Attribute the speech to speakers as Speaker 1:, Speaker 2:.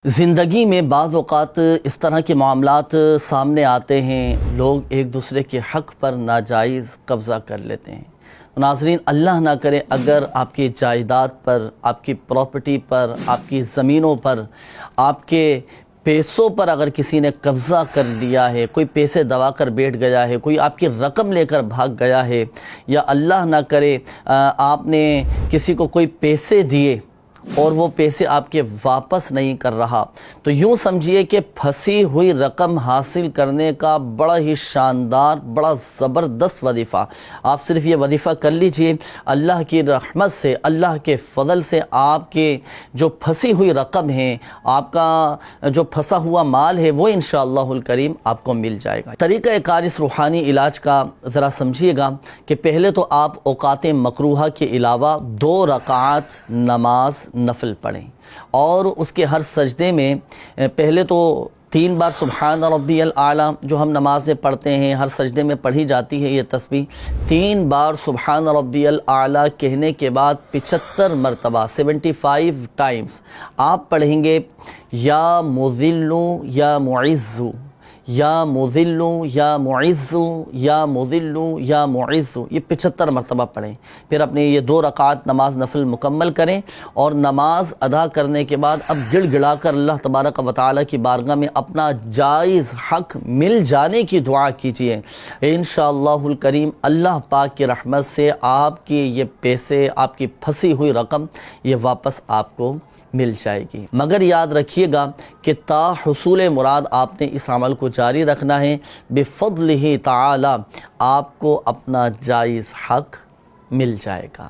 Speaker 1: زندگی میں بعض اوقات اس طرح کے معاملات سامنے آتے ہیں، لوگ ایک دوسرے کے حق پر ناجائز قبضہ کر لیتے ہیں۔ ناظرین، اللہ نہ کرے اگر آپ کی جائیداد پر، آپ کی پراپرٹی پر، آپ کی زمینوں پر، آپ کے پیسوں پر اگر کسی نے قبضہ کر لیا ہے، کوئی پیسے دبا کر بیٹھ گیا ہے، کوئی آپ کی رقم لے کر بھاگ گیا ہے، یا اللہ نہ کرے آپ نے کسی کو کوئی پیسے دیے اور وہ پیسے آپ کے واپس نہیں کر رہا، تو یوں سمجھیے کہ پھنسی ہوئی رقم حاصل کرنے کا بڑا ہی شاندار، بڑا زبردست وظیفہ، آپ صرف یہ وظیفہ کر لیجئے، اللہ کی رحمت سے، اللہ کے فضل سے آپ کے جو پھنسی ہوئی رقم ہے، آپ کا جو پھنسا ہوا مال ہے، وہ انشاءاللہ الکریم آپ کو مل جائے گا۔ طریقہ کار اس روحانی علاج کا ذرا سمجھیے گا کہ پہلے تو آپ اوقات مکروہہ کے علاوہ 2 رکعات نماز نفل پڑھیں، اور اس کے ہر سجدے میں پہلے تو 3 بار سبحان ربی الاعلیٰ جو ہم نماز میں پڑھتے ہیں، ہر سجدے میں پڑھی جاتی ہے یہ تسبیح، 3 بار سبحان ربی الاعلیٰ کہنے کے بعد 75 مرتبہ 75 ٹائمز آپ پڑھیں گے یا مذل یا معز، یا مذل یا معز، یا مذل یا معز، یہ 75 مرتبہ پڑھیں۔ پھر اپنے یہ 2 رکعات نماز نفل مکمل کریں، اور نماز ادا کرنے کے بعد اب گڑ گڑا کر اللہ تبارک و تعالیٰ کی بارگاہ میں اپنا جائز حق مل جانے کی دعا کیجئے۔ انشاءاللہ الکریم اللہ پاک کی رحمت سے آپ کی یہ پیسے، آپ کی پھنسی ہوئی رقم یہ واپس آپ کو مل جائے گی۔ مگر یاد رکھیے گا کہ تا حصول مراد آپ نے اس عمل کو جاری رکھنا ہے، بفضلہ تعالی آپ کو اپنا جائز حق مل جائے گا۔